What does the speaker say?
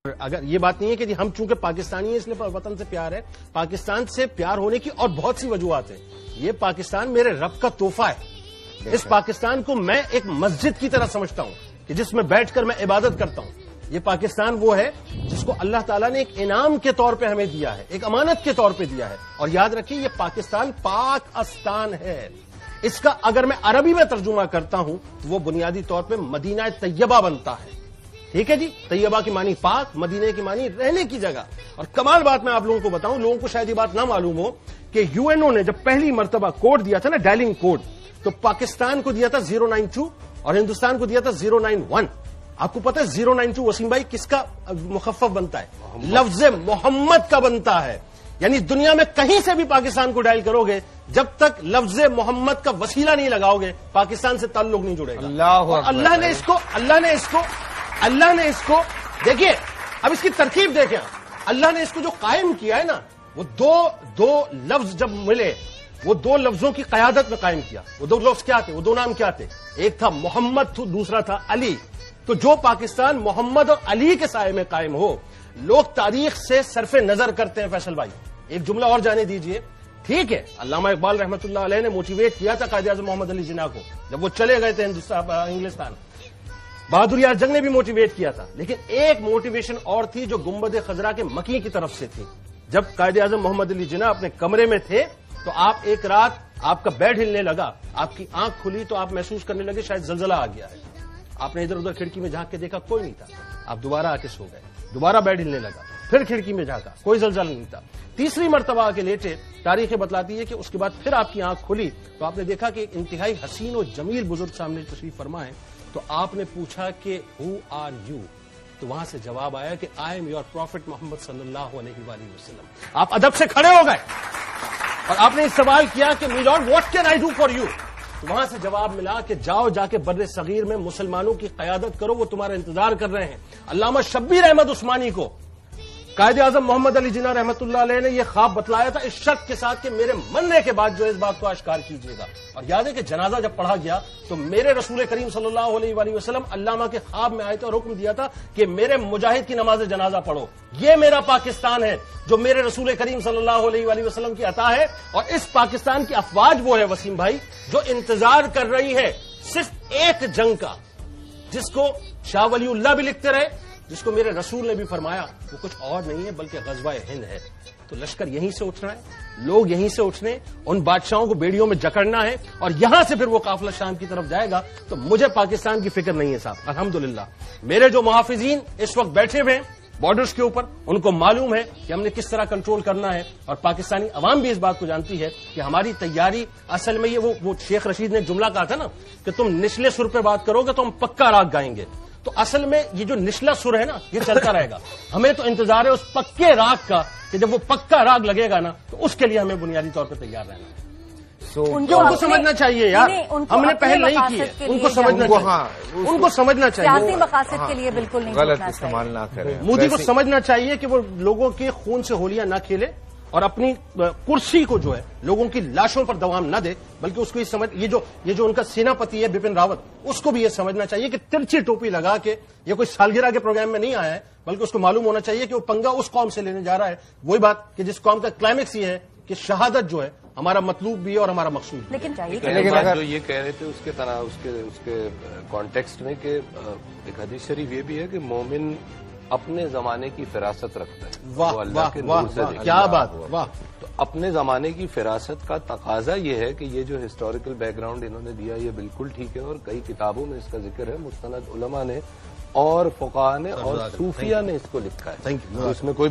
اگر یہ بات نہیں ہے کہ جی ہم چونکہ پاکستانی ہیں اس لیے وطن سے پیار ہے، پاکستان سے پیار ہونے کی اور بہت سی وجوہات ہیں۔ یہ پاکستان میرے رب کا تحفہ ہے۔ اس پاکستان کو میں ایک مسجد کی طرح سمجھتا ہوں کہ جس میں بیٹھ کر میں عبادت کرتا ہوں۔ یہ پاکستان وہ ہے جس کو اللہ تعالیٰ نے ایک انعام کے طور پہ ہمیں دیا ہے، ایک امانت کے طور پہ دیا ہے۔ اور یاد رکھیے یہ پاکستان پاک استان ہے۔ اس کا اگر میں عربی میں ترجمہ کرتا ہوں تو وہ بنیادی طور پہ مدینہ طیبہ بنتا ہے۔ ٹھیک ہے جی، طیبہ کی معنی پاک، مدینے کی معنی رہنے کی جگہ۔ اور کمال بات میں آپ لوگوں کو بتاؤں، لوگوں کو شاید یہ بات نہ معلوم ہو کہ یو این او نے جب پہلی مرتبہ کوڈ دیا تھا نا، ڈائلنگ کوڈ، تو پاکستان کو دیا تھا 092 اور ہندوستان کو دیا تھا 091۔ آپ کو پتا ہے 092 وسیم بھائی کس کا مخفف بنتا ہے؟ لفظ محمد کا بنتا ہے۔ یعنی دنیا میں کہیں سے بھی پاکستان کو ڈائل کرو گے، جب تک لفظ محمد کا وسیلہ نہیں لگاؤ گے پاکستان سے تعلق نہیں جڑے گا۔ اللہ نے اس کو دیکھیے، اب اس کی ترکیب دیکھیں، اللہ نے اس کو جو قائم کیا ہے نا، وہ دو لفظ جب ملے، وہ دو لفظوں کی قیادت میں قائم کیا۔ وہ دو لفظ کیا تھے؟ وہ دو نام کیا تھے؟ ایک تھا محمد، دوسرا تھا علی۔ تو جو پاکستان محمد اور علی کے سائے میں قائم ہو، لوگ تاریخ سے صرف نظر کرتے ہیں۔ فیصل بھائی ایک جملہ اور جانے دیجئے، ٹھیک ہے؟ علامہ اقبال رحمۃ اللہ علیہ نے موٹیویٹ کیا تھا قائد اعظم محمد علی جناح کو جب وہ چلے گئے تھے انگلستان۔ بہادر یار جنگ نے بھی موٹیویٹ کیا تھا، لیکن ایک موٹیویشن اور تھی جو گنبد خضرا کے مکی کی طرف سے تھی۔ جب قائد اعظم محمد علی جناح اپنے کمرے میں تھے تو آپ ایک رات آپ کا بیڈ ہلنے لگا، آپ کی آنکھ کھلی تو آپ محسوس کرنے لگے شاید زلزلہ آ گیا ہے۔ آپ نے ادھر ادھر کھڑکی میں جھانک کے دیکھا، کوئی نہیں تھا۔ آپ دوبارہ آ کے سو گئے، دوبارہ بیڈ ہلنے لگا، پھر کھڑکی میں جھانکا، کوئی زلزلہ نہیں تھا۔ تیسری مرتبہ آ کے لیٹے، تاریخ بتلاتی ہے کہ اس کے بعد پھر آپ کی آنکھ کھلی تو آپ نے دیکھا کہ ایک انتہائی حسین و جمیل بزرگ سامنے تشریف فرما ہے۔ تو آپ نے پوچھا کہ ہو آر یو؟ تو وہاں سے جواب آیا کہ آئی ایم یور پروفٹ محمد صلی اللہ علیہ وآلہ وسلم۔ آپ ادب سے کھڑے ہو گئے اور آپ نے سوال کیا کہ my lord what can I do for you? تو وہاں سے جواب ملا کہ جاؤ جا کے بر صغیر میں مسلمانوں کی قیادت کرو، وہ تمہارا انتظار کر رہے ہیں۔ علامہ شبیر احمد عثمانی کو قائد اعظم محمد علی جناح رحمۃ اللہ علیہ نے یہ خواب بتلایا تھا اس شرط کے ساتھ کہ میرے مرنے کے بعد جو اس بات کو آشکار کیجیے گا۔ اور یاد ہے کہ جنازہ جب پڑھا گیا تو میرے رسول کریم صلی اللہ علیہ وآلہ وسلم علامہ کے خواب میں آئے تھے اور حکم دیا تھا کہ میرے مجاہد کی نماز جنازہ پڑھو۔ یہ میرا پاکستان ہے جو میرے رسول کریم صلی اللہ علیہ وآلہ وسلم کی عطا ہے، اور اس پاکستان کی افواج وہ ہے وسیم بھائی جو انتظار کر رہی ہے صرف ایک جنگ کا، جس کو شاہ ولی اللہ بھی لکھتے رہے، جس کو میرے رسول نے بھی فرمایا وہ کچھ اور نہیں ہے بلکہ غزوہ ہند ہے۔ تو لشکر یہیں سے اٹھنا ہے، لوگ یہیں سے اٹھنے، ان بادشاہوں کو بیڑیوں میں جکڑنا ہے، اور یہاں سے پھر وہ قافلہ شام کی طرف جائے گا۔ تو مجھے پاکستان کی فکر نہیں ہے صاحب، الحمدللہ۔ میرے جو محافظین اس وقت بیٹھے ہوئے ہیں بارڈرز کے اوپر، ان کو معلوم ہے کہ ہم نے کس طرح کنٹرول کرنا ہے، اور پاکستانی عوام بھی اس بات کو جانتی ہے کہ ہماری تیاری اصل میں وہ شیخ رشید نے جملہ کہا تھا نا کہ تم نچلے سر پہ بات کرو گے تو ہم پکا راگ گائیں گے۔ تو اصل میں یہ جو نچلا سر ہے نا یہ چلتا رہے گا، ہمیں تو انتظار ہے اس پکے راگ کا کہ جب وہ پکا راگ لگے گا نا تو اس کے لیے ہمیں بنیادی طور پہ تیار رہنا ہے۔ ان کو سمجھنا چاہیے یار، ہم نے پہل نہیں کی ہے، ان کو سمجھنا چاہیے، ان کو سمجھنا چاہیے، سیاسی مقاصد کے لیے بالکل نہیں غلط استعمال نہ کریں۔ مودی کو سمجھنا چاہیے کہ وہ لوگوں کے خون سے ہولیاں نہ کھیلے اور اپنی کرسی کو جو ہے لوگوں کی لاشوں پر دوام نہ دے، بلکہ اس کو یہ سمجھ، یہ جو ان کا سیناپتی ہے بپن راوت، اس کو بھی یہ سمجھنا چاہیے کہ ترچھی ٹوپی لگا کے یہ کوئی سالگرہ کے پروگرام میں نہیں آیا ہے، بلکہ اس کو معلوم ہونا چاہیے کہ وہ پنگا اس قوم سے لینے جا رہا ہے، وہی بات کہ جس قوم کا کلائمیکس یہ ہے کہ شہادت جو ہے ہمارا مطلوب بھی ہے اور ہمارا مقصود بھی۔ لیکن جو یہ کہہ رہے تھے اس کے کانٹیکسٹ میں کہ ایک حدیث شریف یہ بھی ہے کہ مومن اپنے زمانے کی فراست رکھتا ہے۔ واہ واہ واہ، کیا بات، واہ۔ تو اپنے زمانے کی فراست کا تقاضا یہ ہے کہ یہ جو ہسٹوریکل بیک گراؤنڈ انہوں نے دیا یہ بالکل ٹھیک ہے، اور کئی کتابوں میں اس کا ذکر ہے، مستند علماء نے اور فقہاء نے اور صوفیہ نے اس کو لکھا ہے، اس میں کوئی